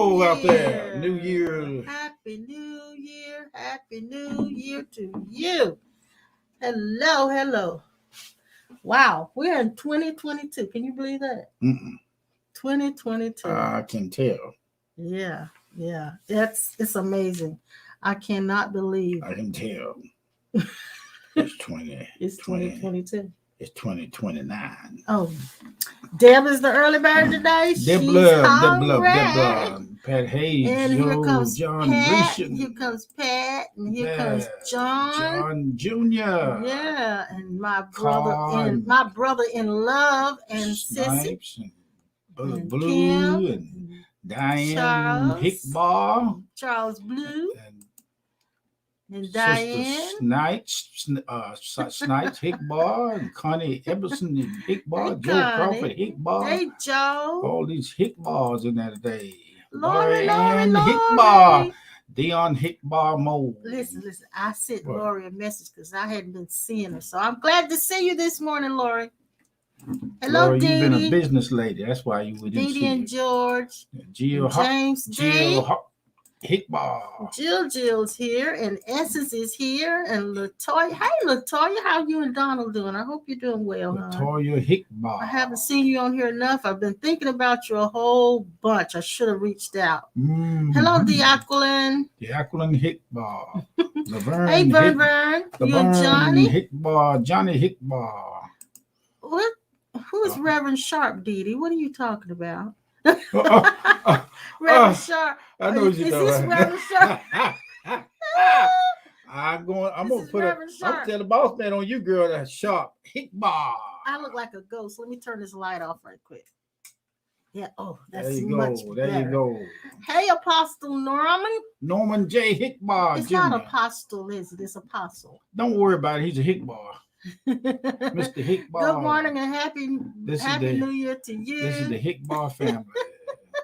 Out there. New Year. Happy New Year. Happy New Year to you. Hello. Wow, we're in 2022. Can you believe that? 2022. I can tell. Yeah. It's amazing. I cannot believe. I can tell. It's 20. It's 2022. It's 2029. Oh, Deb is the early bird today. Deb Love. Pat Hayes. And Joe, here comes John Pat. Grecian. Here comes Pat. And here comes John. John Jr. Yeah, and my brother in love and Snipes Sissy. and Blue Kim, and Diane Charles. Hickbar. Charles Blue. And Diane Snipes, Hickbar, and Connie Eberson Hickbar, Joe Crawford Hickbar. Hey, Joe. All these Hickbars in there today. Lori. Hickbar. Dion Hickbar Mold. Listen. I sent Lori a message because I hadn't been seeing her. So I'm glad to see you this morning, Lori. Hello, Lori, Dee. You've been a business lady. That's why you wouldn't see Dee and George. James D. Hickbar. Jill's here, and Essence is here, and Latoya. Hey, Latoya, how you and Donald doing? I hope you're doing well, Latoya Hickbar. I haven't seen you on here enough. I've been thinking about you a whole bunch. I should have reached out. Hello, Deaquilin. Hickbar. Laverne. Hey, Vern. You and Johnny? Hickbar. Johnny Hickbar. What? Who is Reverend Sharp, Dee? What are you talking about? Reverend Sharp. I know you know. Is this Reverend Sharp? I'm gonna tell the boss man on you, girl. That's Sharp Hickbar. I look like a ghost. Let me turn this light off right quick. Yeah. Oh, that's there you much go. better. There you go. Hey, Apostle Norman J. Hickbar. It's Jr. not Apostle, is it? It's Apostle. Don't worry about it. He's a Hickbar. Mr. Hickbar. Good morning and happy New Year to you. This is the Hickbar family.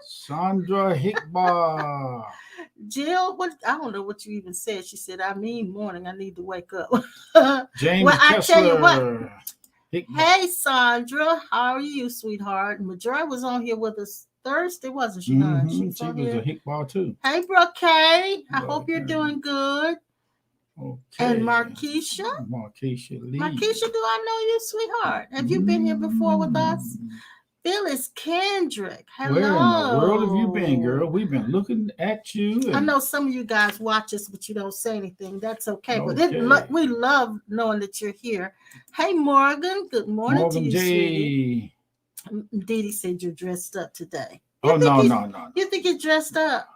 Sandra Hickbar. Jill, I don't know what you even said. She said, morning. I need to wake up. James Kessler. I tell you what. Hickbar. Hey, Sandra. How are you, sweetheart? Majora was on here with us Thursday, wasn't she? She was a Hickbar too. Hey, Brooke Kay. I hope you're doing good. Okay. And Markeisha Lee. Markeisha, do I know you, sweetheart? Have you been here before with us? Phyllis Kendrick. Hello. Where in the world have you been, girl? We've been looking at you. I know some of you guys watch us, but you don't say anything. That's okay. But we love knowing that you're here. Hey, Morgan. Good morning to you, sweetie. Dee said you're dressed up today. No. You think you're dressed up?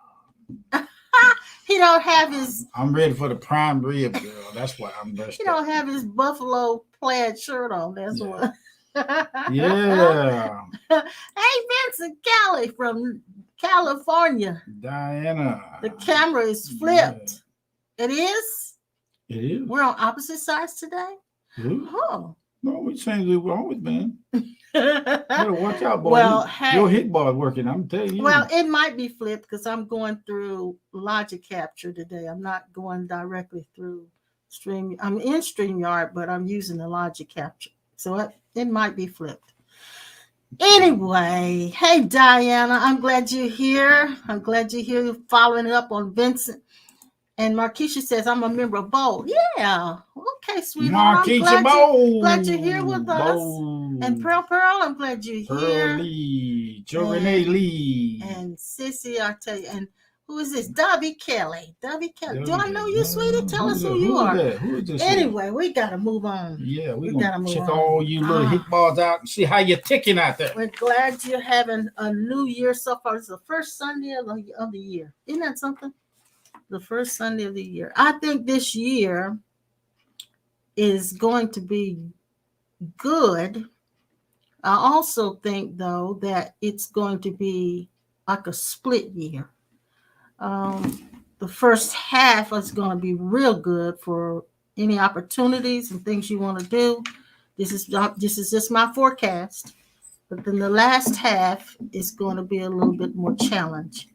He don't have his... I'm ready for the prime rib, girl. That's why I'm dressed up. He don't have his buffalo plaid shirt on. That's what... Yeah. Hey, Vincent Kelly from California. Diana. The camera is flipped. Yeah. It is? It is. We're on opposite sides today? Oh. No, we changed it. We've always been. Better watch out, boy. Well, hey, your Hickbar is working. I'm telling you. Well, it might be flipped because I'm going through Logic Capture today. I'm not going directly through Stream. I'm in StreamYard, but I'm using the Logic Capture. So it might be flipped. Anyway, hey, Diana, I'm glad you're here. I'm glad you're here following up on Vincent. And Markeisha says, I'm a member of Bold. Yeah. Okay, sweetheart. Markeisha Bold. Glad you're here with us. And Pearl, I'm glad you're here. Pearl Lee. Joe Renee Lee. And Sissy, I tell you. And who is this? Debbie Kelly. Do I know you, sweetie? Tell us who you are. Who is this? Anyway, we got to move on. Yeah, we got to check all you little Hickbars out and see how you're ticking out there. We're glad you're having a new year so far. It's the first Sunday of the year. Isn't that something? The first Sunday of the year. I think this year is going to be good. I also think, though, that it's going to be like a split year. The first half is going to be real good for any opportunities and things you want to do. This is just my forecast. But then the last half is going to be a little bit more challenge.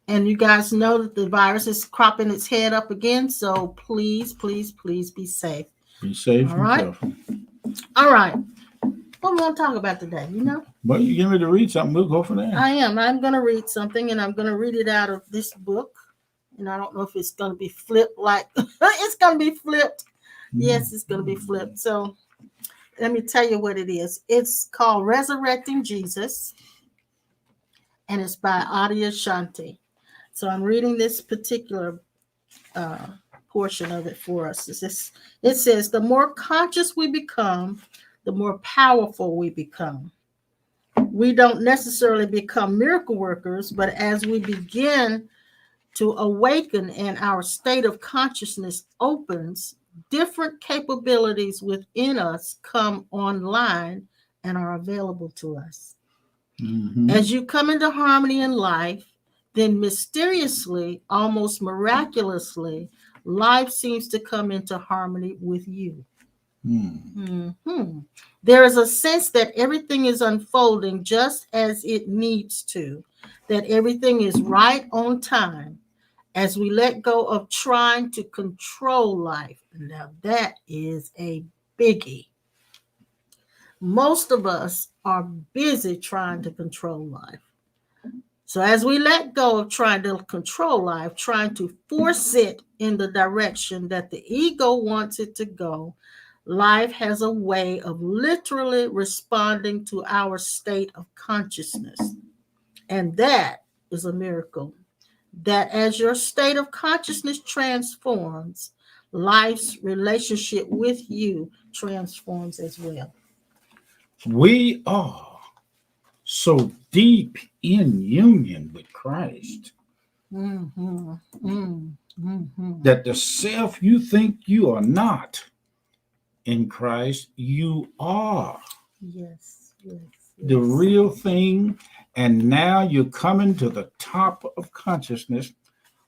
And you guys know that the virus is cropping its head up again. So please be safe. Be safe. All right. All right. What we want to talk about today, you know? Well, you get me to read something, we'll go from there. I am. I'm going to read something, and I'm going to read it out of this book. And I don't know if it's going to be flipped like it's going to be flipped. Yes, it's going to be flipped. So let me tell you what it is. It's called Resurrecting Jesus, and it's by Adia Shanti. So I'm reading this particular portion of it for us. It says, the more conscious we become, the more powerful we become. We don't necessarily become miracle workers, but as we begin to awaken and our state of consciousness opens, different capabilities within us come online and are available to us. Mm-hmm. As you come into harmony in life, then mysteriously, almost miraculously, life seems to come into harmony with you. Mm-hmm. There is a sense that everything is unfolding just as it needs to, that everything is right on time as we let go of trying to control life. Now, that is a biggie. Most of us are busy trying to control life. So as we let go of trying to control life, trying to force it in the direction that the ego wants it to go, life has a way of literally responding to our state of consciousness. And that is a miracle. That as your state of consciousness transforms, life's relationship with you transforms as well. We are so deep in union with Christ that the self you think you are not in Christ, you are. Yes. The real thing. And now you're coming to the top of consciousness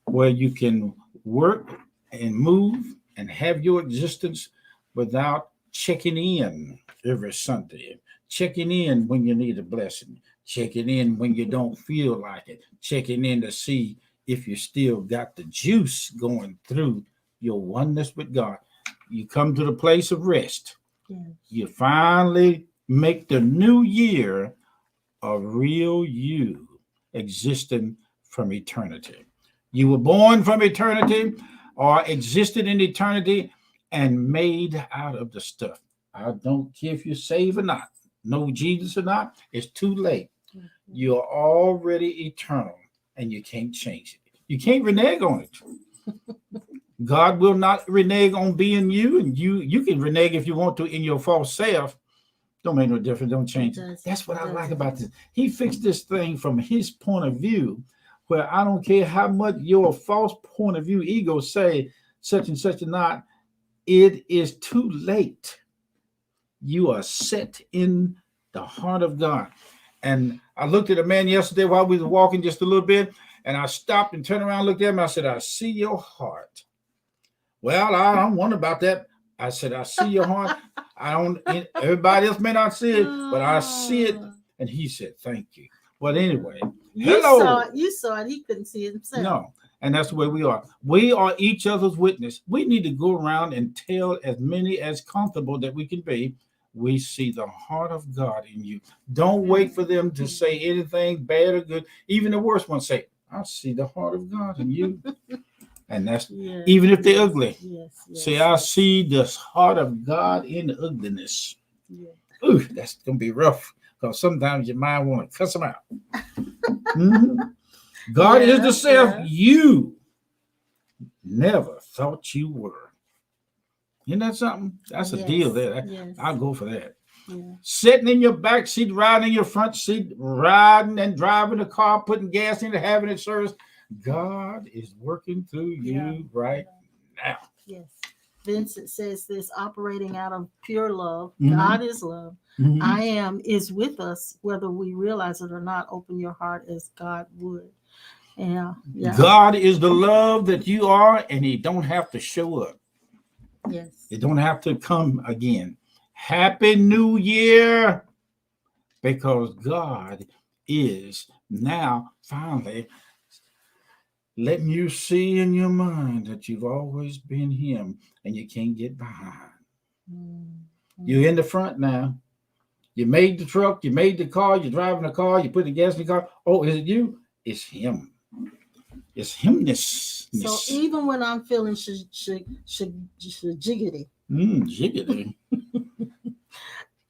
where you can work and move and have your existence without checking in every Sunday, checking in when you need a blessing, checking in when you don't feel like it, checking in to see if you still got the juice going through your oneness with God. You come to the place of rest. Yes. You finally make the new year a real you existing from eternity. You were born from eternity or existed in eternity and made out of the stuff. I don't care if you're saved or not, know Jesus or not, it's too late. You're already eternal and you can't change it. You can't renege on it. God will not renege on being you, and you can renege if you want to in your false self. Don't make no difference. Don't change it. That's what I like about this. He fixed this thing from his point of view, where I don't care how much your false point of view ego say such and such and not. It is too late. You are set in the heart of God. And I looked at a man yesterday while we were walking just a little bit, and I stopped and turned around and looked at him. I said, I see your heart. Well, I don't wonder about that. I said, I see your heart. Everybody else may not see it, but I see it. And he said, thank you. But anyway, hello. You saw it. He couldn't see it himself. No. And that's the way we are. We are each other's witness. We need to go around and tell as many as comfortable that we can be. We see the heart of God in you. Don't wait for them to say anything bad or good. Even the worst ones say, I see the heart of God in you. And that's even if they're ugly. See, I see this heart of God in the ugliness. Ooh, that's going to be rough because sometimes your mind want to cuss them out. God is the self you never thought you were. Isn't that something? That's a deal there. I'll go for that. Sitting in your back seat, riding in your front seat, riding and driving the car, putting gas in it, having it serviced. God is working through you right now. Yes. Vincent says this, operating out of pure love. God is love. I am is with us, whether we realize it or not. Open your heart as God would. Yeah. God is the love that you are, and he don't have to show up. Yes. It don't have to come again. Happy New Year, because God is now finally letting you see in your mind that you've always been him and you can't get behind. You're in the front now. You made the truck, you made the car, you're driving the car, you put the gas in the car. Oh, is it you? It's him. It's himness. So even when I'm feeling jiggity, Jiggity.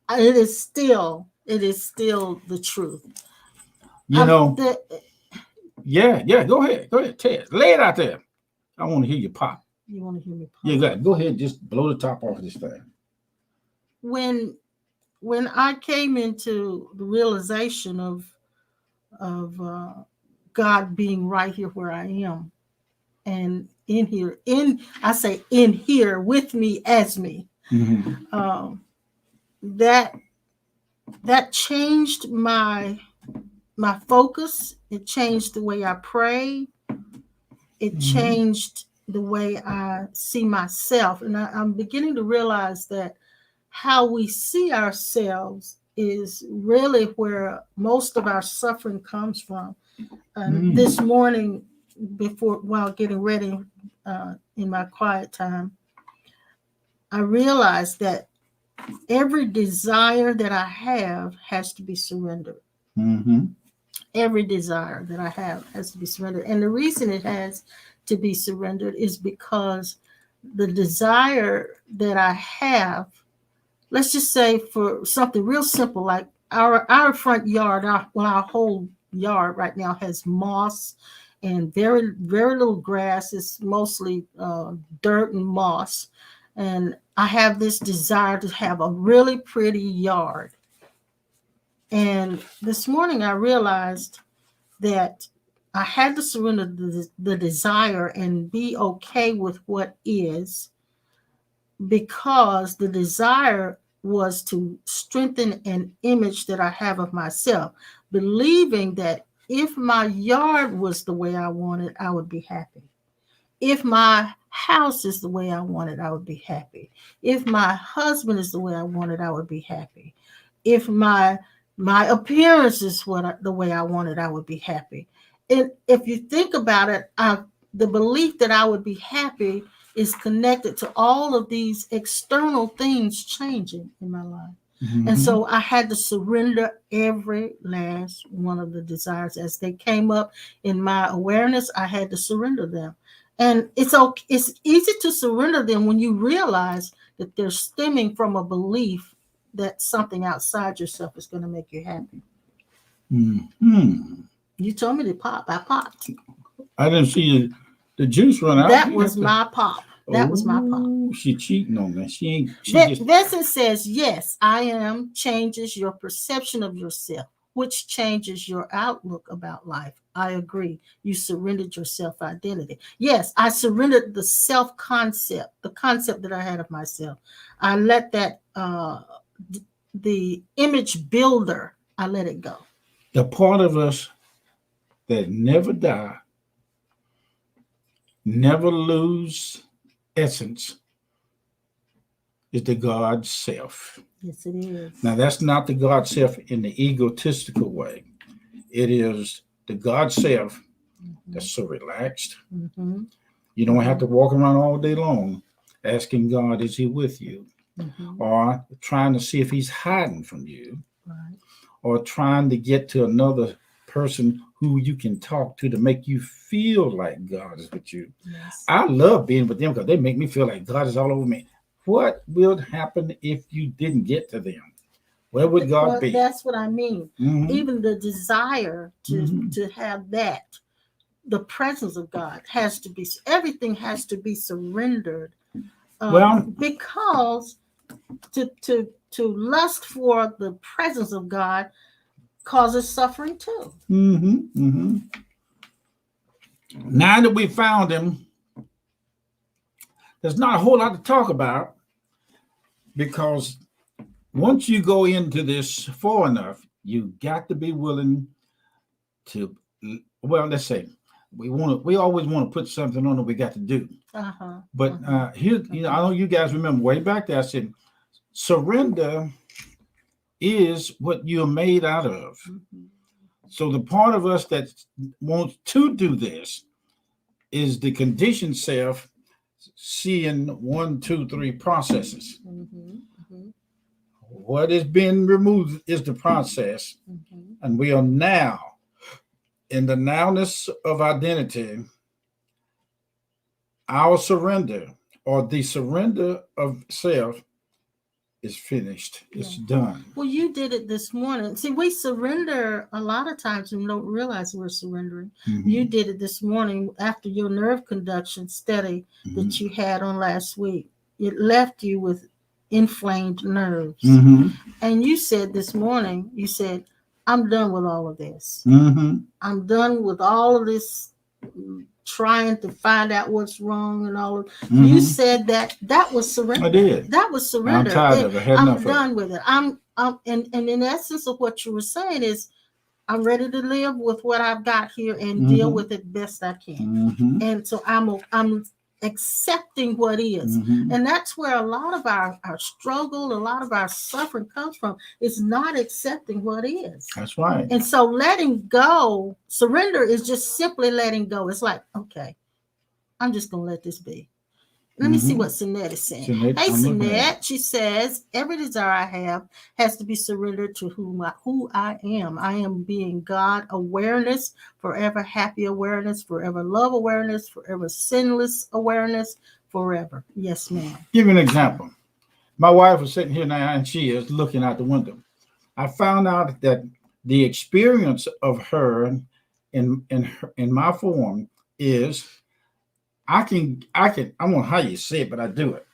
it is still the truth. You know, yeah, go ahead, Ted, lay it out there. I want to hear you pop. You want to hear me pop? Yeah, go ahead, just blow the top off this thing. When I came into the realization of God being right here where I am, and in here with me as me, that changed my focus. It changed the way I pray. It changed the way I see myself, and I'm beginning to realize that how we see ourselves is really where most of our suffering comes from. This morning, while getting ready in my quiet time, I realized that every desire that I have has to be surrendered. Every desire that I have has to be surrendered. And the reason it has to be surrendered is because the desire that I have, let's just say for something real simple, like our front yard, our whole yard right now has moss and very, very little grass. It's mostly dirt and moss. And I have this desire to have a really pretty yard. And this morning I realized that I had to surrender the desire and be okay with what is, because the desire was to strengthen an image that I have of myself, believing that if my yard was the way I wanted, I would be happy. If my house is the way I wanted, I would be happy. If my husband is the way I wanted, I would be happy. If my appearance is the way I wanted, I would be happy. And if you think about it, the belief that I would be happy is connected to all of these external things changing in my life. And so I had to surrender every last one of the desires as they came up in my awareness. I had to surrender them. And it's easy to surrender them when you realize that they're stemming from a belief that something outside yourself is going to make you happy. You told me to pop. I popped. I didn't see the juice run out. That was my pop. That was my pop. She cheating on me. She ain't. Vincent says, yes, I am changes your perception of yourself, which changes your outlook about life. I agree. You surrendered your self-identity. Yes, I surrendered the self-concept, the concept that I had of myself. I let that, the image builder, I let it go. The part of us that never die, never lose essence, is the God self. Yes, it is. Now, that's not the God self in the egotistical way. It is the God self that's so relaxed. You don't have to walk around all day long asking God, is he with you? Or trying to see if he's hiding from you. Right. Or trying to get to another person who you can talk to make you feel like God is with you. Yes. I love being with them because they make me feel like God is all over me. What will happen if you didn't get to them? Where would God be? That's what I mean. Even the desire to have that, the presence of God has to be, everything has to be surrendered. Because to lust for the presence of God causes suffering too. Now that we found him, there's not a whole lot to talk about, because once you go into this far enough, you got to be willing to, well, let's say we always want to put something on that we got to do. But here, I know you guys remember way back there, I said, surrender is what you're made out of. So the part of us that wants to do this is the conditioned self seeing 1, 2, 3 processes. What is being removed is the process, and we are now in the nowness of identity. Our surrender, or the surrender of self, is finished. It's done. Well, you did it this morning. See, we surrender a lot of times and we don't realize we're surrendering. You did it this morning after your nerve conduction study that you had on last week. It left you with inflamed nerves. And you said this morning, you said, I'm done with all of this. I'm done with all of this trying to find out what's wrong and all of you said that was surrender. I did. That was surrender. I'm tired of it. I'm done with it. I'm and in essence of what you were saying is I'm ready to live with what I've got here and deal with it best I can. And so I'm accepting what is. And that's where a lot of our struggle, a lot of our suffering comes from. It's not accepting what is. That's right. And so letting go, surrender is just simply letting go. It's like, okay, I'm just going to let this be. Let me see what Sinette is saying. Hey, Sinette, she says, every desire I have has to be surrendered to who I am. I am being God awareness, forever happy awareness, forever love awareness, forever sinless awareness, forever. Yes, ma'am. Give you an example. My wife was sitting here now, and she is looking out the window. I found out that the experience of her in my form is I don't know how you say it, but I do it.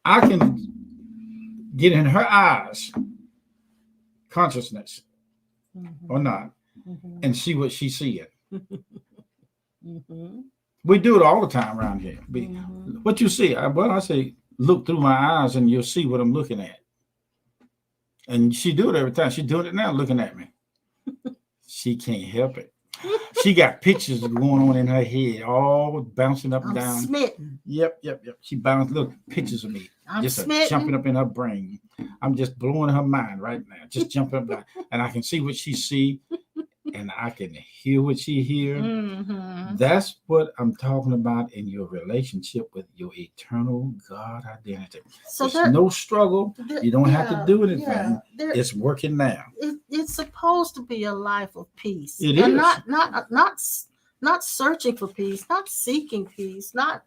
I can get in her eyes, consciousness or not, and see what she's seeing. We do it all the time around here. What you see? I say, look through my eyes and you'll see what I'm looking at. And she do it every time. She's doing it now, looking at me. She can't help it. She got pictures going on in her head, all bouncing up and down. Smitten. Yep. She bounced little pictures of me. I'm just smitten. Jumping up in her brain. I'm just blowing her mind right now. Just jumping up, and I can see what she see, and I can hear what she hear. That's what I'm talking about in your relationship with your eternal God identity. So there's no struggle. You don't have to do anything. It's working now. It's supposed to be a life of peace. It is. Not searching for peace, not seeking peace, not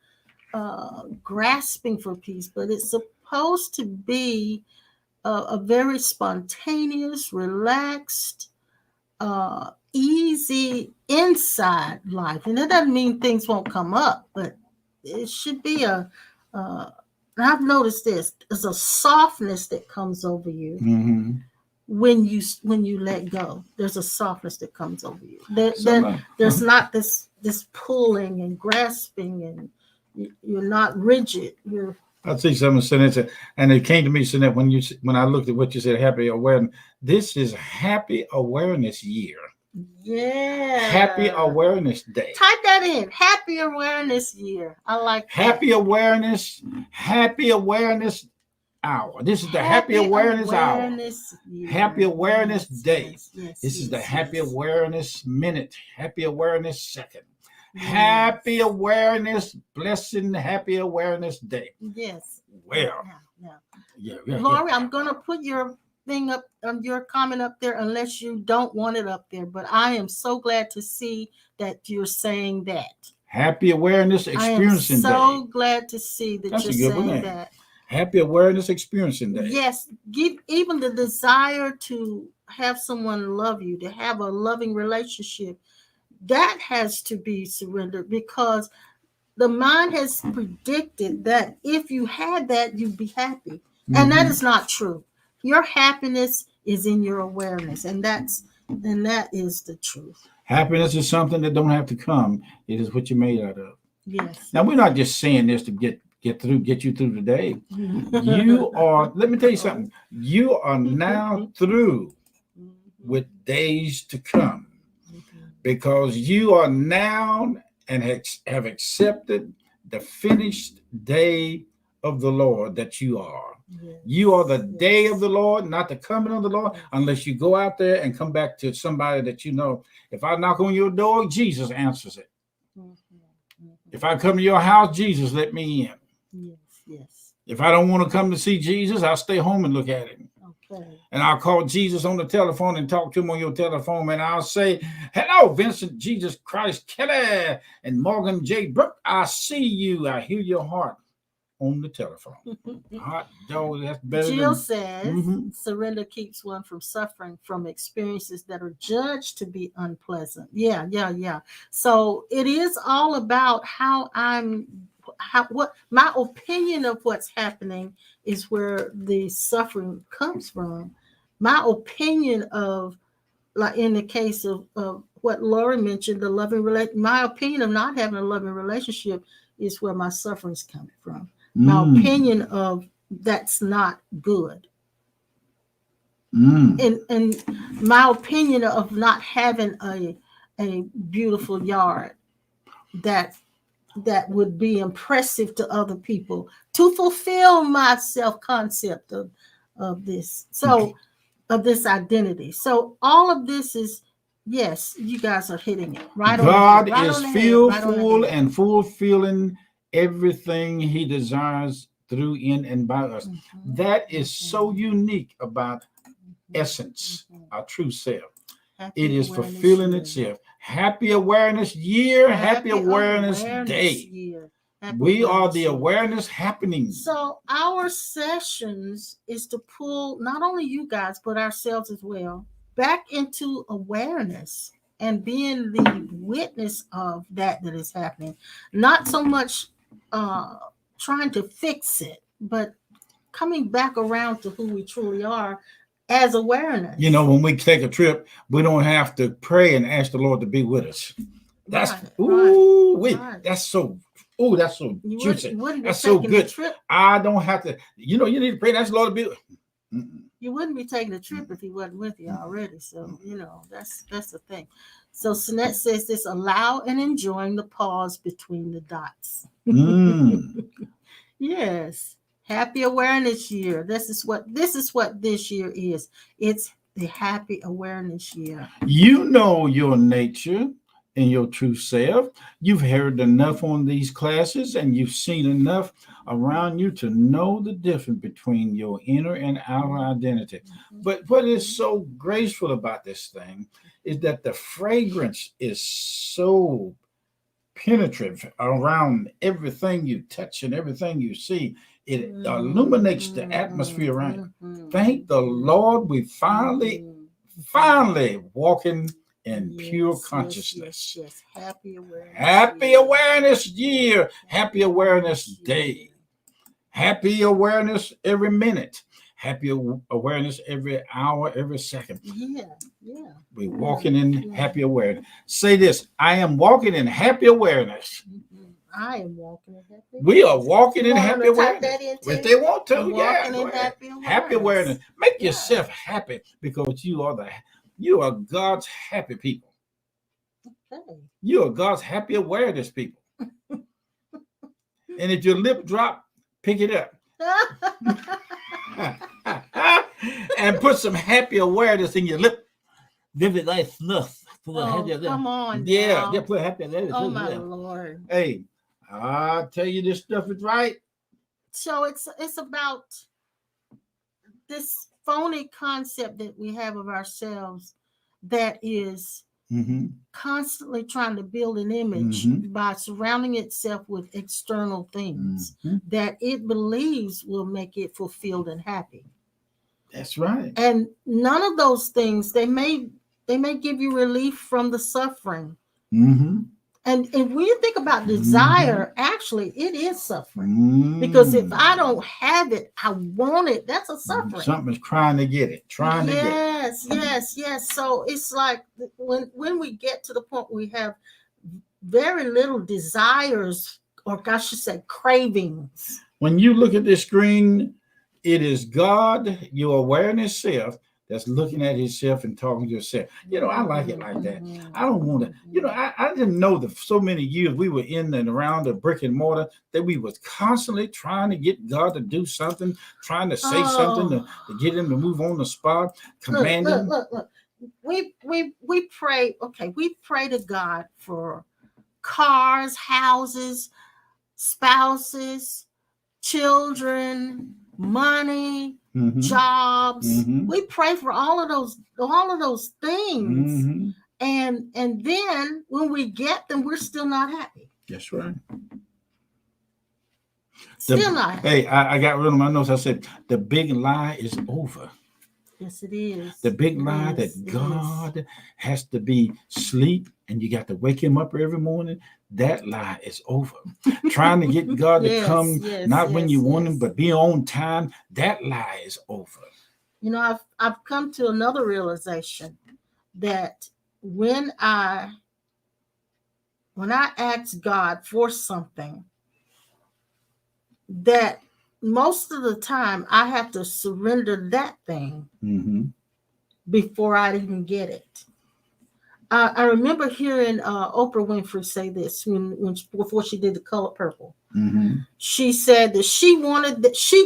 grasping for peace, but it's supposed to be a very spontaneous, relaxed, easy inside life. And that doesn't mean things won't come up, but it should be I've noticed this, there's a softness that comes over you when you let go. There's a softness that comes over you. There's not this pulling and grasping, and you're not rigid. I'll see something, Sinette, and it came to me, Sinette, when I looked at what you said, happy awareness. This is Happy Awareness Year. Yeah. Happy Awareness Day. Type that in. Happy Awareness Year. I like that. Happy Awareness Hour. This is the Happy Awareness Hour. Year. Happy Awareness Day. Yes, This is the Happy Awareness Minute. Happy Awareness Second. Happy Awareness Blessing. Happy Awareness Day. Yes. Well. Yeah. Lori, I'm going to put your thing up, your comment up there, unless you don't want it up there. But I am so glad to see that you're saying that. Happy Awareness Experiencing Day. I am so glad to see that you're saying that. Happy Awareness Experiencing Day. Yes, even the desire to have someone love you, to have a loving relationship, that has to be surrendered, because the mind has predicted that if you had that, you'd be happy. And that is not true. Your happiness is in your awareness, and that is the truth. Happiness is something that don't have to come. It is what you're made out of. Yes. Now, we're not just saying this to get you through the day. You are, let me tell you something. You are now through with days to come, because you are now and have accepted the finished day of the Lord that you are. Yes. You are the day of the Lord, not the coming of the Lord, unless you go out there and come back to somebody that you know. If I knock on your door, Jesus answers it. If I come to your house, Jesus let me in. Yes. If I don't want to come to see Jesus, I'll stay home and look at him. Okay. Okay. And I'll call Jesus on the telephone and talk to him on your telephone. And I'll say, hello, Vincent Jesus Christ Kelly and Morgan J. Brooke. I see you. I hear your heart on the telephone. Hot dog, that's better Jill than. says surrender keeps one from suffering from experiences that are judged to be unpleasant. Yeah, yeah, yeah. So it is all about what my opinion of what's happening is where the suffering comes from. My opinion of, like in the case of what Lori mentioned, the loving my opinion of not having a loving relationship is where my suffering's coming from. My opinion of that's not good. And my opinion of not having a beautiful yard that would be impressive to other people to fulfill my self-concept of this. So of this identity. So all of this is, yes, you guys are hitting it right on the head. God is fearful and fulfilling everything he desires through, in, and by us. That is so unique about essence, our true self. It is fulfilling itself. Happy Awareness Year, Happy Awareness Day. We are the awareness happening. So our sessions is to pull not only you guys, but ourselves as well, back into awareness and being the witness of that is happening. Not so much trying to fix it, but coming back around to who we truly are as awareness. You know, when we take a trip, we don't have to pray and ask the Lord to be with us. That's that's so. Oh, that's so juicy. That's so good. I don't have to. You know, you need to pray. That's the Lord to be. You wouldn't be taking a trip if he wasn't with you already. So you know that's the thing. So Sinette says this: allow and enjoying the pause between the dots. Yes. Happy Awareness Year. This is what this year is. It's the Happy Awareness Year. You know your nature and your true self. You've heard enough on these classes and you've seen enough around you to know the difference between your inner and outer identity. But what is so graceful about this thing is that the fragrance is so penetrative around everything you touch and everything you see. It illuminates the atmosphere around you. Thank the Lord, we finally walking in pure consciousness. Yes. Happy Awareness. Happy Awareness Year. Happy Awareness Day. Happy Awareness every minute. Happy Awareness every hour, every second. Yeah. We're walking in happy awareness. Say this: I am walking in happy awareness. I am walking in happy awareness. We are walking in happy awareness. If they want to, happy awareness. Make yourself happy because you are God's happy people. Okay. You are God's happy awareness people. And if your lip drop, pick it up. And put some happy awareness in your lip. Give it like snuff. Come on. Yeah, put happy awareness. Oh my Lord. Hey, I'll tell you this stuff is right. So it's about this phony concept that we have of ourselves that is constantly trying to build an image by surrounding itself with external things that it believes will make it fulfilled and happy. That's right. And none of those things, they may give you relief from the suffering. And when you think about desire, actually, it is suffering. Because if I don't have it, I want it. That's a suffering. Something's trying to get it. Yes. So it's like when we get to the point we have very little desires, or I should say cravings. When you look at this screen, it is God, your awareness self, that's looking at himself and talking to yourself. You know, I like it like that. I don't want to, you know, I didn't know that so many years we were in and around the brick and mortar that we was constantly trying to get God to do something, trying to say something to get him to move on the spot, commanding. Look. We pray, we pray to God for cars, houses, spouses, children, money, Mhm. jobs. Mhm. We pray for all of those things. Mhm. And then when we get them, we're still not happy. That's right. Still not happy. Hey, I got rid of my notes. I said the big lie is over. Yes, it is. The big It lie is. that It is. God has to be sleep and you got to wake him up every morning. That lie is over. Trying to get God to Yes, come yes, not when yes, you want him, yes. but be on time. That lie is over. You know, I've come to another realization that when I ask God for something, that most of the time I have to surrender that thing Mm-hmm. before I even get it. I remember hearing Oprah Winfrey say this before she did The Color Purple. Mm-hmm. She said that she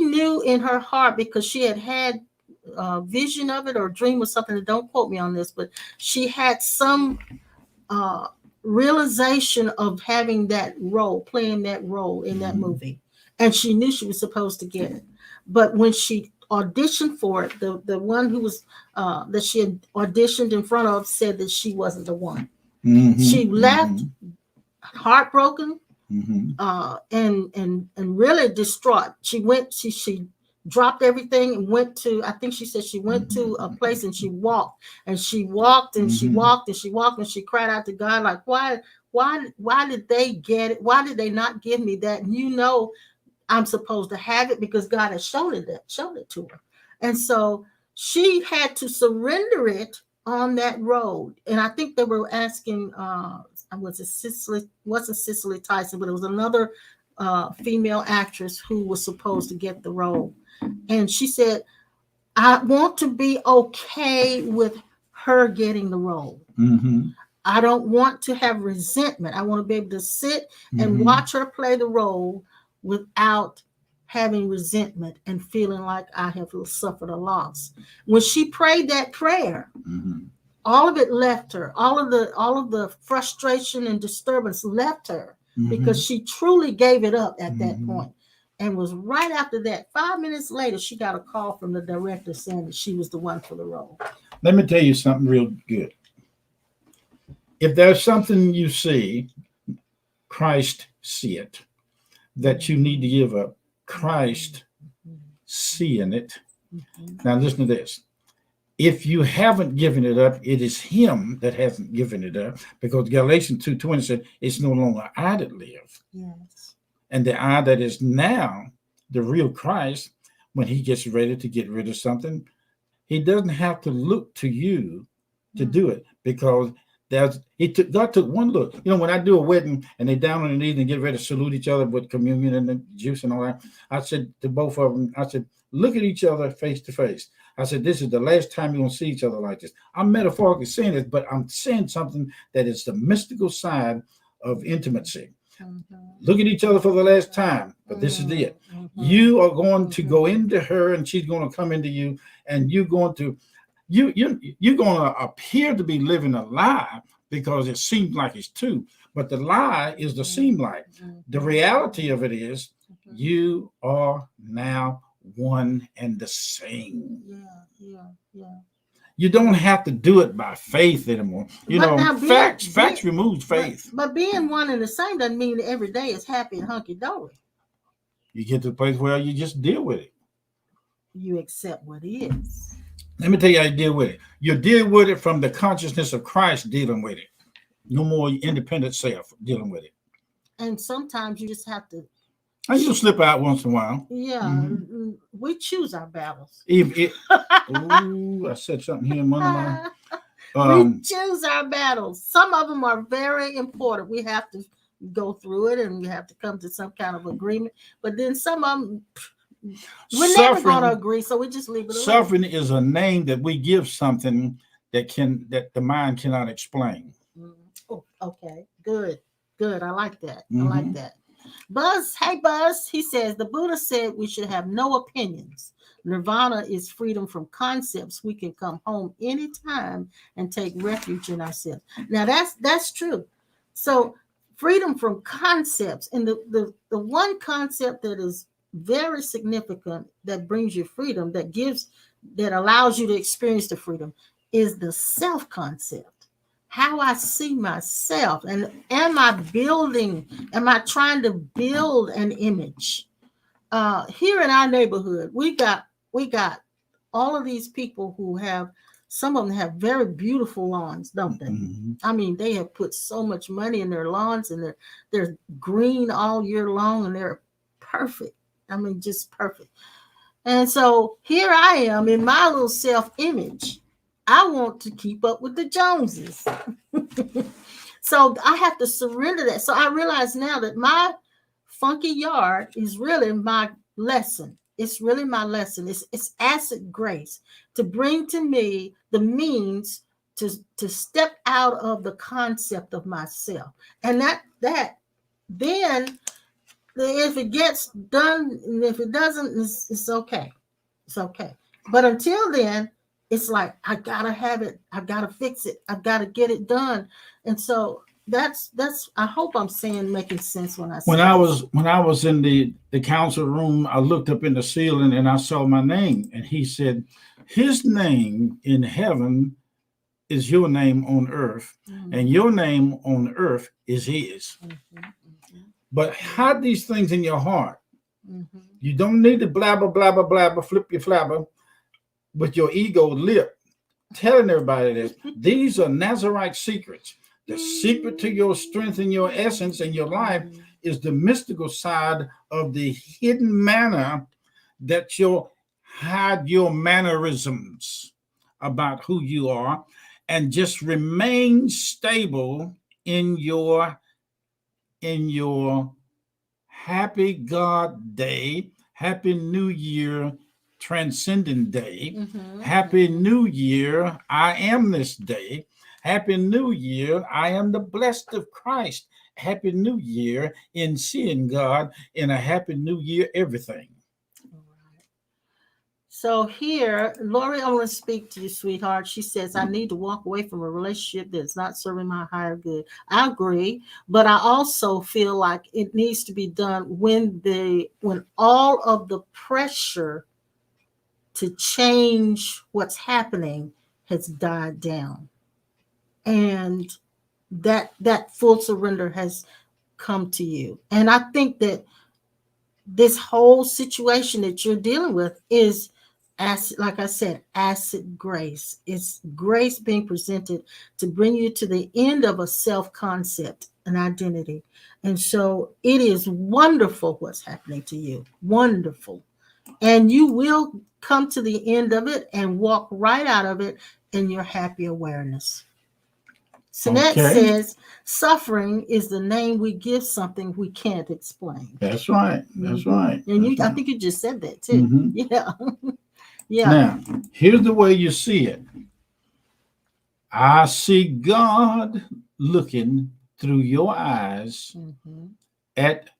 knew in her heart, because she had vision of it or dream or something. Don't quote me on this, but she had some realization of having that role, playing that role in that movie, and she knew she was supposed to get it. But when she auditioned for it, the one who was that she had auditioned in front of said that she wasn't the one. Mm-hmm. She left heartbroken, and really distraught. She dropped everything and went to, I think she said she went to a place and she walked and she walked and she walked and she walked and she cried out to God, like, why did they get it? Why did they not give me that? And I'm supposed to have it because God has shown it to her. And so she had to surrender it on that road. And I think they were asking, wasn't Cicely Tyson, but it was another female actress who was supposed to get the role. And she said, I want to be okay with her getting the role. Mm-hmm. I don't want to have resentment. I want to be able to sit and watch her play the role without having resentment and feeling like I have suffered a loss. When she prayed that prayer, all of it left her. All of the frustration and disturbance left her because she truly gave it up at that point. And was right after that, 5 minutes later, she got a call from the director saying that she was the one for the role. Let me tell you something real good. If there's something you see, Christ see it, that you need to give up, Christ seeing it. Now listen to this. If you haven't given it up, it is him that hasn't given it up, because Galatians 2:20 said, it's no longer I that live. Yes. And the I that is now, the real Christ, when he gets ready to get rid of something, he doesn't have to look to you to do it, because God took one look. You know, when I do a wedding and they down on their knees and get ready to salute each other with communion and the juice and all that, I said to both of them, I said, look at each other face to face. I said, this is the last time you're going to see each other like this. I'm metaphorically saying this, but I'm saying something that is the mystical side of intimacy. Look at each other for the last time, but this is it. You are going to go into her and she's going to come into you, and you're going to appear to be living a lie because it seems like it's two, but the lie is the seem like. The reality of it is you are now one and the same. Yeah. You don't have to do it by faith anymore. Facts removes faith. But being one and the same doesn't mean that every day is happy and hunky-dory. You get to the place where you just deal with it. You accept what is. Let me tell you how you deal with it. You deal with it from the consciousness of Christ dealing with it. No more independent self dealing with it. And sometimes you just have to. And you'll slip out once in a while. Yeah, we choose our battles. I said something here in one of my. We choose our battles. Some of them are very important. We have to go through it and we have to come to some kind of agreement. But then some of them, we're never going to agree, so we just leave it alone. Suffering is a name that we give something that the mind cannot explain. Oh, okay, good. I like that. I like that. Buzz, hey Buzz, he says the Buddha said we should have no opinions. Nirvana is freedom from concepts. We can come home anytime and take refuge in ourselves. Now that's true. So freedom from concepts, and the one concept that is very significant that brings you freedom, that allows you to experience the freedom, is the self concept. How I see myself. And am I trying to build an image? Here in our neighborhood, we got all of these people who have, some of them have very beautiful lawns, don't they? Mm-hmm. I mean, they have put so much money in their lawns, and they're green all year long, and they're perfect. I mean, just perfect. And so here I am in my little self-image. I want to keep up with the Joneses. So I have to surrender that. So I realize now that my funky yard is really my lesson. It's really my lesson. It's acid grace to bring to me the means to step out of the concept of myself. And that then if it gets done, and if it doesn't, it's okay. It's okay. But until then, it's like, I gotta have it. I gotta fix it. I've got to get it done. And so that's I hope I'm making sense when I say when I was in the council room, I looked up in the ceiling and I saw my name, and he said, his name in heaven is your name on earth, and your name on earth is his. But hide these things in your heart. You don't need to blabber, blabber, blabber, flip your flabber with your ego lip, telling everybody this. These are Nazarite secrets. The secret to your strength and your essence and your life is the mystical side of the hidden manner that you'll hide your mannerisms about who you are, and just remain stable in your happy God day, happy New Year transcendent day, happy New Year, I am this day. Happy New Year, I am the blessed of Christ. Happy New Year in seeing God, in a happy New Year, everything. So here, Lori, I want to speak to you, sweetheart. She says, I need to walk away from a relationship that's not serving my higher good. I agree, but I also feel like it needs to be done when all of the pressure to change what's happening has died down. And that full surrender has come to you. And I think that this whole situation that you're dealing with is, acid, like I said, acid grace. It's grace being presented to bring you to the end of a self-concept, an identity. And so it is wonderful what's happening to you. Wonderful. And you will come to the end of it and walk right out of it in your happy awareness. Sinette says, suffering is the name we give something we can't explain. That's right. That's right. And I think you just said that too. Yeah. Yeah. Now, here's the way you see it. I see God looking through your eyes at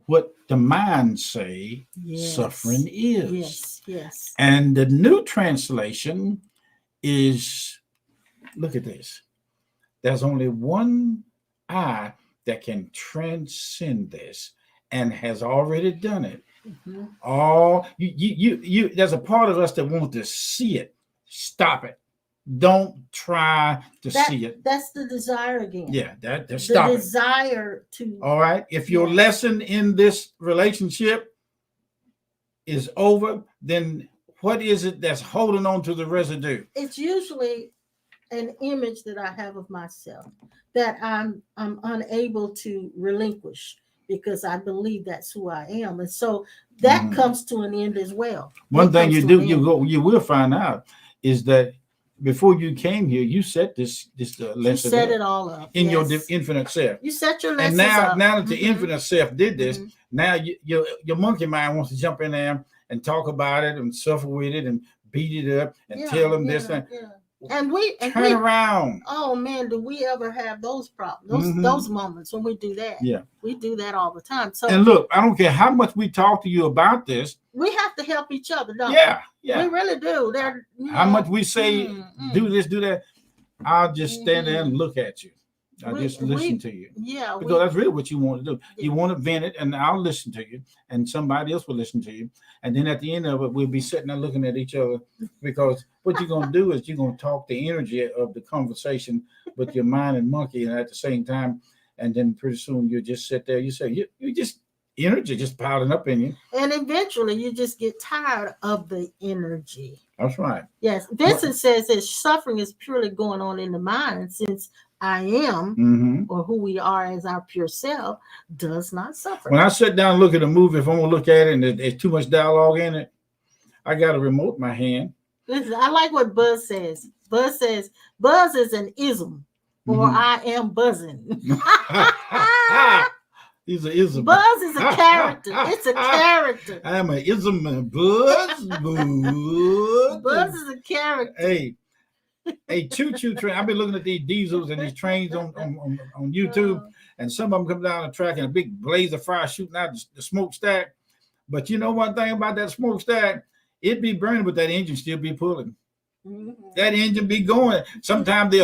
what the mind say suffering is. Yes, yes. And the new translation is, look at this. There's only one eye that can transcend this and has already done it. There's a part of us that wants to see it. Stop it. Don't try to see it. That's the desire again. Yeah, stop it. The desire to. All right. If your lesson in this relationship is over, then what is it that's holding on to the residue? It's usually an image that I have of myself that I'm unable to relinquish because I believe that's who I am, and so that comes to an end as well. One thing you will find out is that before you came here, you set this lesson. You set it all up in your infinite self. You set your lessons and up. now that the infinite self did this, now your monkey mind wants to jump in there and talk about it and suffer with it and beat it up and tell them this thing. And we turn around. Oh man, do we ever have those problems? Those moments when we do that? Yeah, we do that all the time. So, and look, I don't care how much we talk to you about this. We have to help each other, don't we? Yeah, we really do. How much we say do this, do that. I'll just stand there and look at you. I just listen to you. Yeah. Because that's really what you want to do. Yeah. You want to vent it, and I'll listen to you, and somebody else will listen to you. And then at the end of it, we'll be sitting there looking at each other, because what you're going to do is you're going to talk the energy of the conversation with your mind and monkey, and at the same time, and then pretty soon you just sit there. You say, you just energy just piling up in you. And eventually you just get tired of the energy. That's right. Yes. Vincent says that suffering is purely going on in the mind, since I am, or who we are as our pure self, does not suffer. When I sit down and look at a movie, if I'm going to look at it and there's too much dialogue in it, I got a remote in my hand. Listen, I like what Buzz says. Buzz says, Buzz is an ism, or I am buzzing. He's an ism. Buzz is a character. It's a character. I am an ism and Buzz. Buzz is a character. Hey, choo-choo train. I've been looking at these diesels and these trains on YouTube, and some of them come down the track and a big blaze of fire shooting out the smokestack. But you know one thing about that smokestack? It be burning, but that engine still be pulling. That engine be going. Sometimes they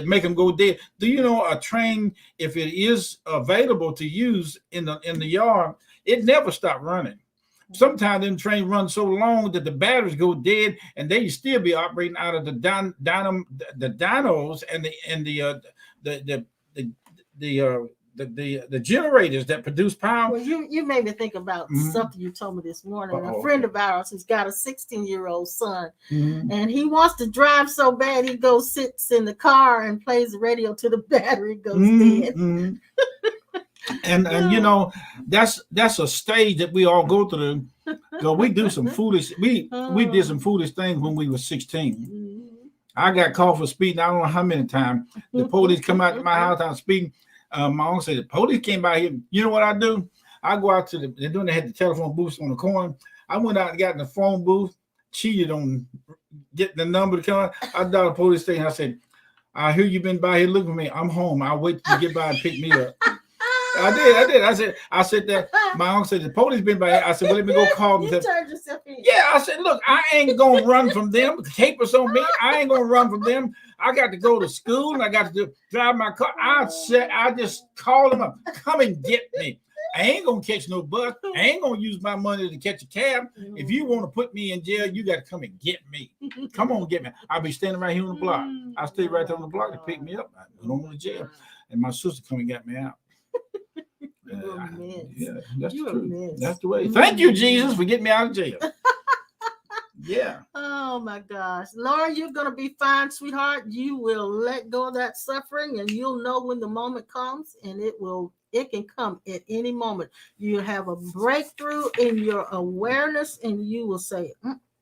make them go dead. Do you know a train, if it is available to use in the yard, it never stop running. Sometimes them trains run so long that the batteries go dead, and they still be operating out of the dynos and the generators that produce power. Well, you made me think about something you told me this morning. A friend of ours who's got a 16-year-old son, and he wants to drive so bad, he goes sits in the car and plays the radio till the battery goes dead. And you know, that's a stage that we all go through. So we do some foolish. We did some foolish things when we were 16. I got caught for speeding. I don't know how many times. The police come out to my house. I'm speeding. My uncle said the police came by here. You know what I do? I go out to they had the telephone booths on the corner. I went out and got in the phone booth, cheated on getting the number to come. I dialed the police station. I said, I hear you been by here looking for me. I'm home. I'll wait till you get by and pick me up. I did. I said that my uncle said the police been by here. I said, well, let me go call them. You turned yourself in. Yeah, I said, look, I ain't gonna run from them. The capers on me. I ain't gonna run from them. I got to go to school and I got to drive my car. I just called them up. Come and get me. I ain't gonna catch no bus. I ain't gonna use my money to catch a cab. If you want to put me in jail, you got to come and get me. Come on, get me. I'll be standing right here on the block. I stay right there on the block to pick me up. I go to jail, and my sister come and got me out. Yeah, that's true. That's the way. Thank you, Jesus, for getting me out of jail. Yeah. Oh my gosh, Laura, you're gonna be fine, sweetheart. You will let go of that suffering, and you'll know when the moment comes, and it can come at any moment. You have a breakthrough in your awareness, and you will say,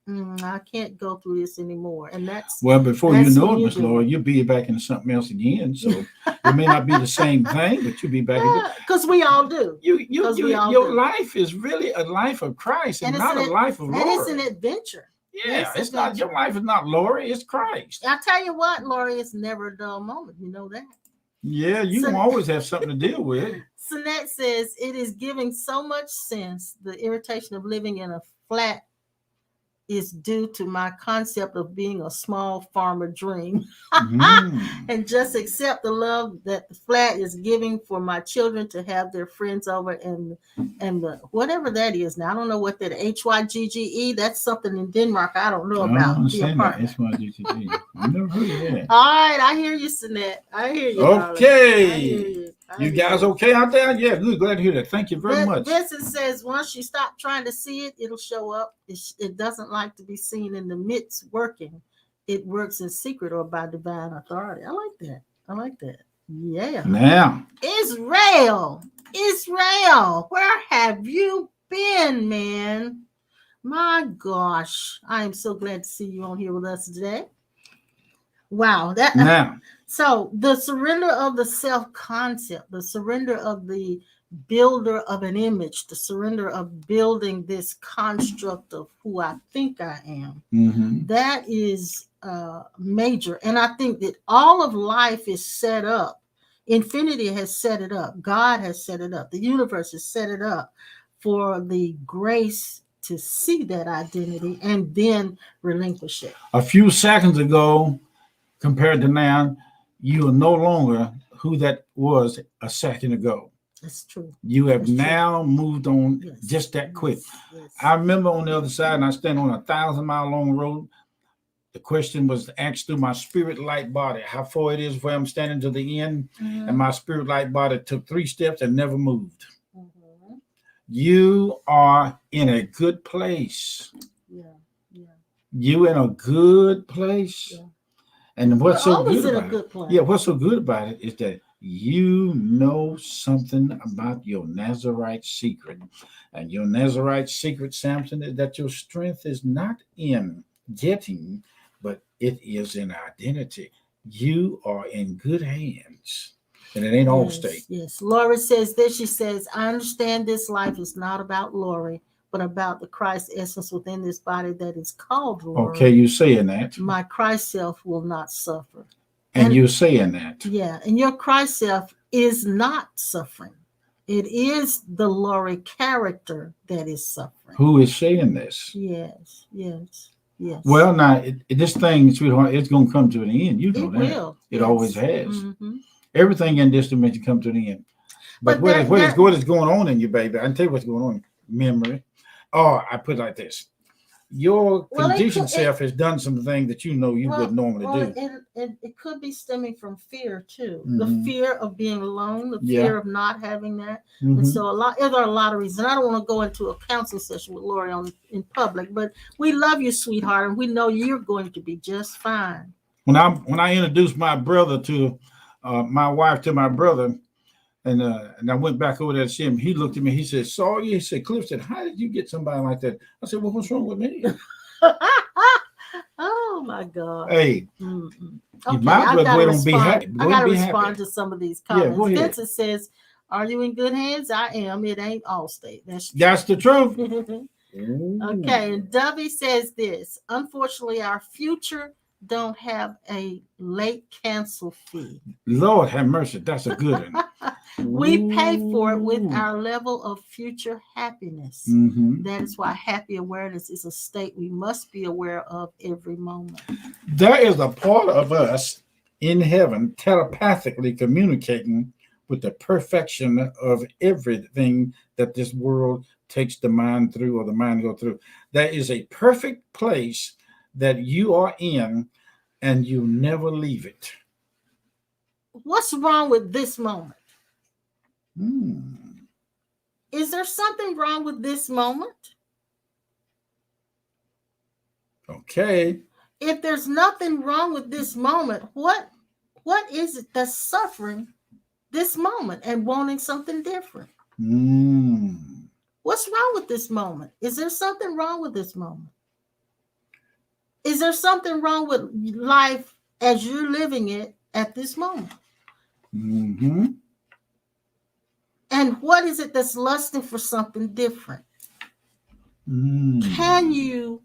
I can't go through this anymore. And that's before you know it, Miss Laura, you'll be back into something else again. So it may not be the same thing, but you'll be back. Because we all do. Your life is really a life of Christ and not a life of Laura. And it's an adventure. Yeah, it's not. Your life is not Laura. It's Christ. I tell you what, Laura, it's never a dull moment. You know that. Yeah, you always have something to deal with. Sinette says it is giving so much sense. The irritation of living in a flat is due to my concept of being a small farmer dream. And just accept the love that the flat is giving for my children to have their friends over and the whatever that is. Now I don't know what that HYGGE, that's something in Denmark I don't know about. HYGGE. I've never heard of that. All right, I hear you, Sinette. I hear you. Okay. You guys okay out there? Yeah, good. Glad to hear that. Thank you very much. Vincent says once you stop trying to see it, it'll show up. It doesn't like to be seen in the midst working. It works in secret or by divine authority. I like that. Yeah. Now. Israel, where have you been, man? My gosh. I am so glad to see you on here with us today. Wow. So the surrender of the self-concept, the surrender of the builder of an image, the surrender of building this construct of who I think I am, that is major. And I think that all of life is set up. Infinity has set it up. God has set it up. The universe has set it up for the grace to see that identity and then relinquish it. A few seconds ago, compared to now, you are no longer who that was a second ago. That's true. You have That's true. now moved on Yes. just that quick. Yes. I remember on the other side, and I stand on a 1,000-mile long road. The question was asked through my spirit light body, how far it is where I'm standing to the end. And my spirit light body took 3 steps and never moved. You are in a good place. Yeah. Yeah. You in a good place. Yeah. And what's so always good in a about good it? place. Yeah, what's so good about it is that you know something about your Nazarite secret. And your Nazarite secret, Samson, is that your strength is not in getting, but it is in identity. You are in good hands. And it ain't all state. Yes. Lori says this. She says, I understand this life is not about Lori, but about the Christ essence within this body that is called Lori. Okay, you're saying that. My Christ self will not suffer. And you're saying that. Yeah. And your Christ self is not suffering. It is the Lori character that is suffering. Who is saying this? Yes. Well, now, this thing, sweetheart, it's going to come to an end. You know it that. Will. It always has. Everything in this dimension comes to an end. But what is going on in you, baby? I can tell you what's going on. Memory. Oh, I put it like this. Your conditioned self has done some things that you know you would normally do. And it could be stemming from fear too. The fear of being alone, the fear of not having that. And so there are a lot of reasons. I don't want to go into a counseling session with Lori in public, but we love you, sweetheart, and we know you're going to be just fine. When I introduced my brother to my wife to my brother, and I went back over there to see him. He looked at me. He said, "Saw you." He said, "Cliff said, how did you get somebody like that?" I said, "Well, what's wrong with me?" Oh my God! Hey, okay, my brother, go ahead and be happy. I gotta respond to some of these comments. Yeah, Vincent says, "Are you in good hands?" I am. It ain't Allstate. That's the truth. Okay, and Dovey says this. Unfortunately, our future don't have a late cancel fee. Lord have mercy. That's a good one. We pay for it with our level of future happiness. That is why happy awareness is a state we must be aware of every moment. There is a part of us in heaven telepathically communicating with the perfection of everything that this world takes the mind through or the mind go through. There is a perfect place that you are in, and you never leave it. What's wrong with this moment? Is there something wrong with this moment? Okay. If there's nothing wrong with this moment, what is it that's suffering this moment and wanting something different? What's wrong with this moment? Is there something wrong with this moment? Is there something wrong with life as you're living it at this moment? And what is it that's lusting for something different? Can you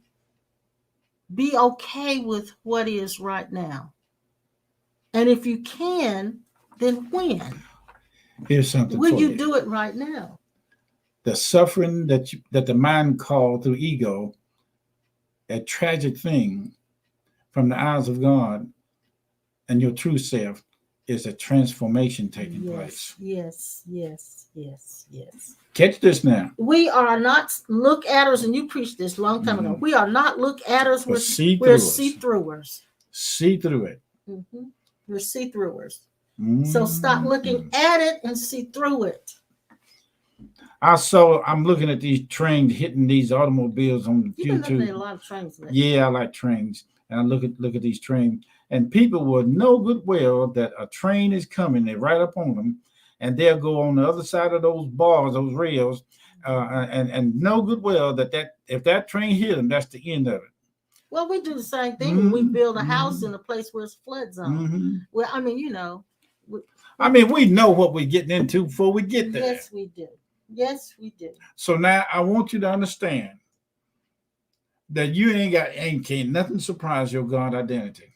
be okay with what is right now? And if you can, then when? Here's something Will for you do it right now? The suffering that the mind called through ego a tragic thing from the eyes of God and your true self is a transformation taking place. Yes. Catch this now. We are not look-adders, and you preached this a long time ago. We are not look-adders. We're see-throughers. See through it. We're see-throughers. So stop looking at it and see through it. I'm looking at these trains hitting these automobiles on You've been YouTube. looking at a lot of trains lately. Yeah, I like trains. And I look at these trains. And people will know good well that a train is coming. They're right up on them. And they'll go on the other side of those bars, those rails, and know good well that if that train hit them, that's the end of it. Well, we do the same thing when we build a house in a place where it's flood zone. Well, I mean, we know what we're getting into before we get there. Yes, we do. So now I want you to understand that you can't nothing surprise your God identity.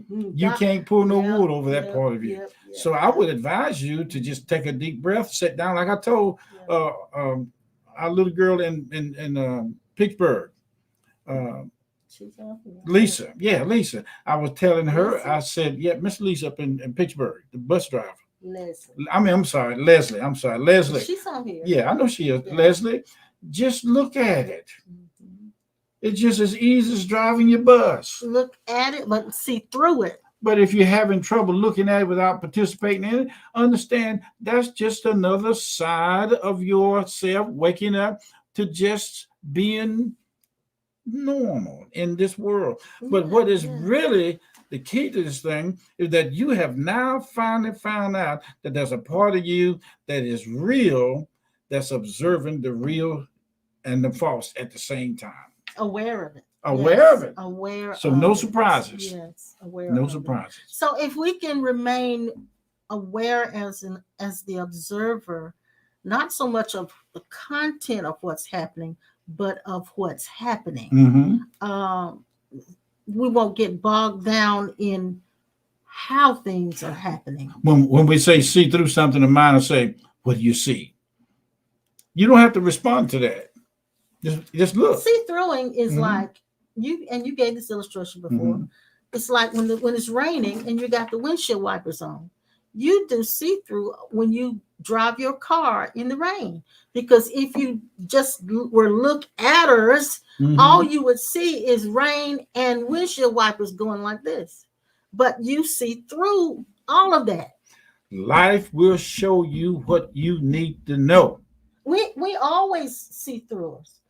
You can't pull no wool over that part of you. So I would advise you to just take a deep breath, sit down, like I told our little girl in Pittsburgh. She's on here. Lisa. Yeah, Lisa. I was telling her, Lisa? I said, yeah, Miss Lisa up in Pittsburgh, the bus driver. Leslie. I'm sorry, Leslie. I'm sorry, Leslie. She's on here. Yeah, I know she is. Yeah. Leslie, just look at it. Mhm. It's just as easy as driving your bus. Look at it, but see through it. But if you're having trouble looking at it without participating in it, understand that's just another side of yourself waking up to just being normal in this world. But what is really the key to this thing is that you have now finally found out that there's a part of you that is real, that's observing the real and the false at the same time. Aware of it. Aware of it. Aware. So no surprises. Yes, aware. No of surprises. It. So if we can remain aware as the observer, not so much of the content of what's happening, but of what's happening, we won't get bogged down in how things are happening. When we say see through something, the mind will say, "What do you see?" You don't have to respond to that. Just look. See throughing is like you gave this illustration before. It's like when it's raining and you got the windshield wipers on. You do see through when you drive your car in the rain, because if you just were look-atters, all you would see is rain and windshield wipers going like this. But you see through all of that. Life will show you what you need to know. We always see through us.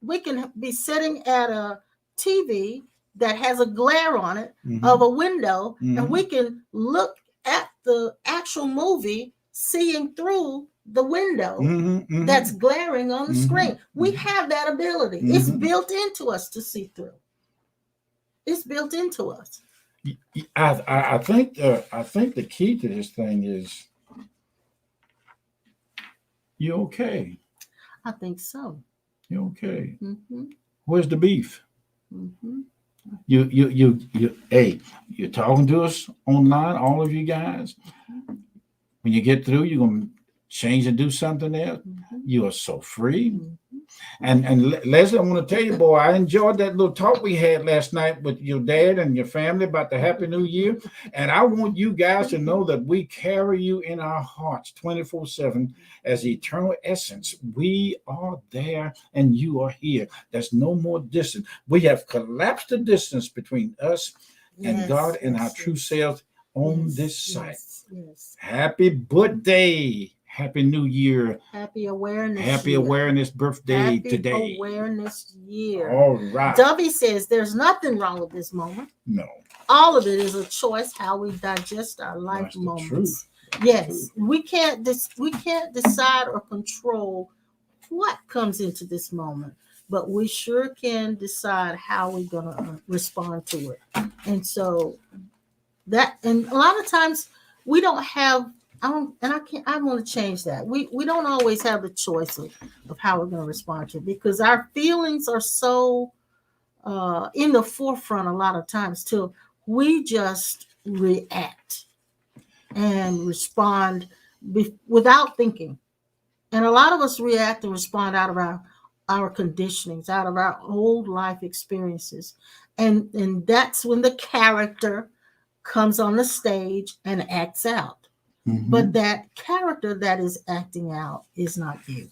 We can be sitting at a TV that has a glare on it of a window, and we can look at the actual movie seeing through the window that's glaring on the screen. We have that ability. It's built into us to see through. It's built into us. I think the key to this thing is you're okay. I think so. You're okay. Where's the beef? Hey, you're talking to us online, all of you guys. When you get through, you're gonna change and do something else. You are so free. And Leslie, I want to tell you, boy, I enjoyed that little talk we had last night with your dad and your family about the Happy New Year. And I want you guys to know that we carry you in our hearts 24/7 as eternal essence. We are there and you are here. There's no more distance. We have collapsed the distance between us and God and our true selves on this site. Happy birthday. Happy New Year. Happy Awareness Happy Year. Awareness Birthday Happy today. Awareness Year. All right. Dovey says there's nothing wrong with this moment. No. All of it is a choice how we digest our life That's moments. the truth. Yes, we can't decide or control what comes into this moment, but we sure can decide how we're gonna respond to it. And so that, and a lot of times we don't have. I want to change that. We don't always have the choice of how we're going to respond to it, because our feelings are so in the forefront a lot of times till we just react and respond without thinking. And a lot of us react and respond out of our conditionings, out of our old life experiences. And that's when the character comes on the stage and acts out. But that character that is acting out is not you.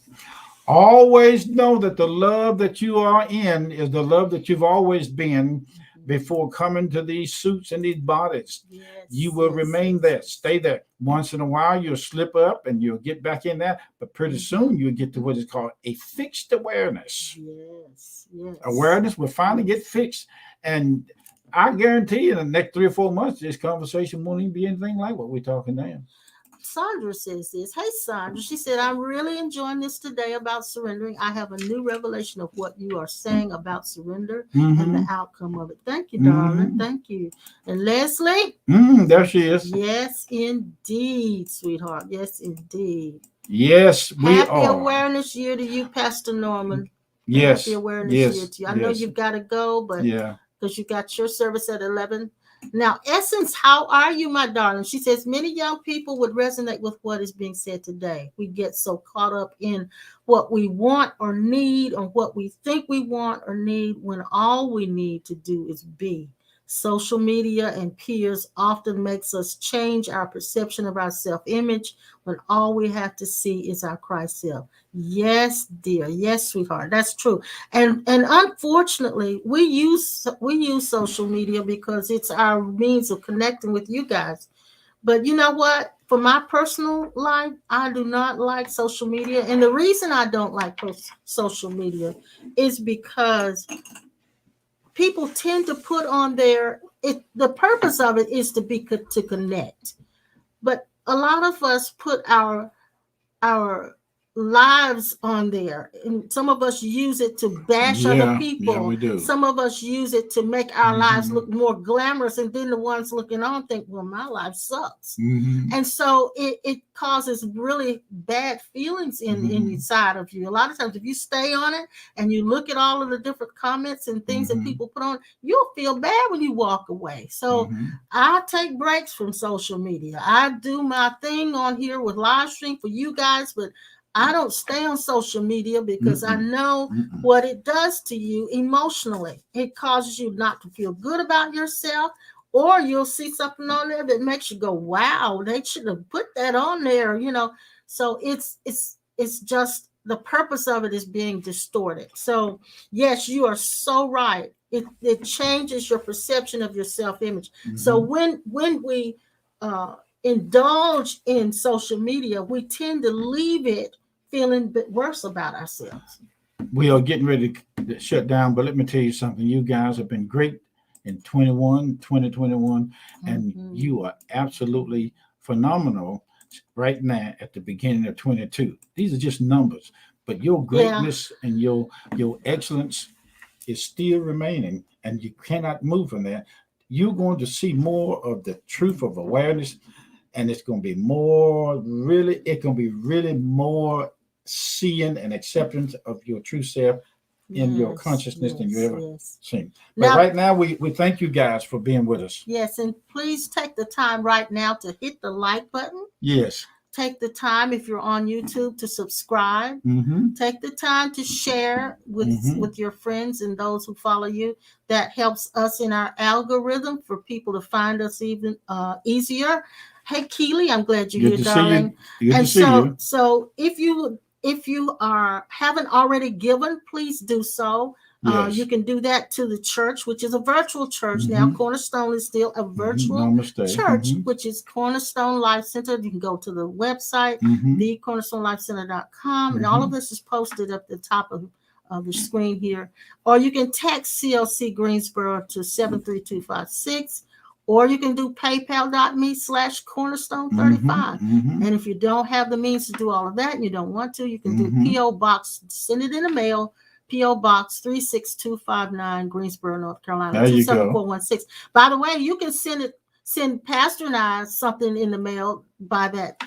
Always know that the love that you are in is the love that you've always been before coming to these suits and these bodies. You will remain there. Stay there. Once in a while, you'll slip up and you'll get back in there. But pretty soon, you'll get to what is called a fixed awareness. Awareness will finally get fixed. And I guarantee you in the next 3 or 4 months, this conversation won't even be anything like what we're talking now. Sandra says this. Hey, Sandra. She said, I'm really enjoying this today about surrendering. I have a new revelation of what you are saying about surrender and the outcome of it. Thank you, darling. Thank you. And Leslie? There she is. Yes, indeed, sweetheart. Yes, indeed. Yes, we are. Happy Awareness Year to you, Pastor Norman. Yes. Happy Awareness Year to you. I know you've got to go, but because you got your service at 11. Now, Essence, how are you, my darling? She says many young people would resonate with what is being said today. We get so caught up in what we want or need, or what we think we want or need, when all we need to do is be. Social media and peers often makes us change our perception of our self-image when all we have to see is our Christ self. Yes, dear. Yes, sweetheart. That's true. And unfortunately, we use social media because it's our means of connecting with you guys. But you know what? For my personal life, I do not like social media. And the reason I don't like social media is because people tend to put on the purpose of it is to connect. But a lot of us put our lives on there, and some of us use it to bash other people. Yeah, we do. Some of us use it to make our lives Mm-hmm. look more glamorous, and then the ones looking on think, well, my life sucks. Mm-hmm. And so it causes really bad feelings in inside of you. A lot of times if you stay on it and you look at all of the different comments and things that people put on, you'll feel bad when you walk away. So I take breaks from social media. I do my thing on here with live stream for you guys, but I don't stay on social media because I know what it does to you emotionally. It causes you not to feel good about yourself, or you'll see something on there that makes you go, wow, they should have put that on there, you know. So it's just the purpose of it is being distorted. So yes, you are so right. It changes your perception of your self-image. So when we indulge in social media, we tend to leave it feeling a bit worse about ourselves. We are getting ready to shut down, but let me tell you something. You guys have been great in 2021, and you are absolutely phenomenal right now at the beginning of 22. These are just numbers, but your greatness and your excellence is still remaining, and you cannot move from that. You're going to see more of the truth of awareness, and it's going to be more really more seeing and acceptance of your true self in your consciousness than you ever seen. But now, right now, we thank you guys for being with us. Yes, and please take the time right now to hit the like button. Yes. Take the time, if you're on YouTube, to subscribe. Take the time to share with your friends and those who follow you. That helps us in our algorithm for people to find us even easier. Hey, Keely, I'm glad you're here, darling. And so if you haven't already given, please do so. You can do that to the church, which is a virtual church now. Cornerstone is still a virtual church, which is Cornerstone Life Center. You can go to the website, thecornerstonelifecenter.com, and all of this is posted up the top of the screen here. Or you can text CLC Greensboro to 73256. Or you can do paypal.me/cornerstone35. And if you don't have the means to do all of that and you don't want to, you can do P.O. Box, send it in the mail, P.O. Box 36259, Greensboro, North Carolina, 27416. By the way, you can send Pastor and I something in the mail by that.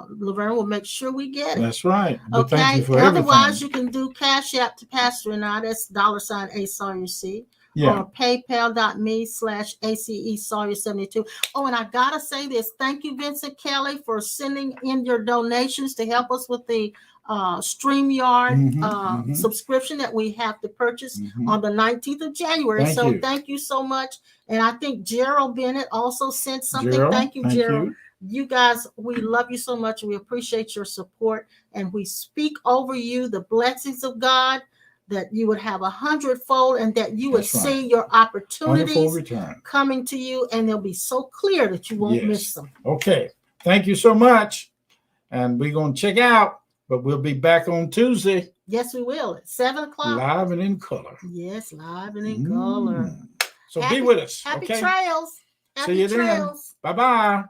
Laverne will make sure we get it. That's right. Okay. Thank you for Otherwise, you can do Cash App to Pastor and I. That's $A Sawyer C. Or paypal.me/ACE Sawyer 72. Oh, and I gotta say this. Thank you, Vincent Kelly, for sending in your donations to help us with the StreamYard subscription that we have to purchase on the 19th of January. Thank you so much. And I think Gerald Bennett also sent something. Thank you, Gerald. You guys, we love you so much. We appreciate your support, and we speak over you the blessings of God, that you would have 100-fold, and that you would see your opportunities coming to you, and they'll be so clear that you won't miss them. Okay. Thank you so much. And we're going to check out, but we'll be back on Tuesday. Yes, we will, at 7 o'clock. Live and in color. Yes, live and in color. So be with us. Happy trails. See you then. Bye-bye.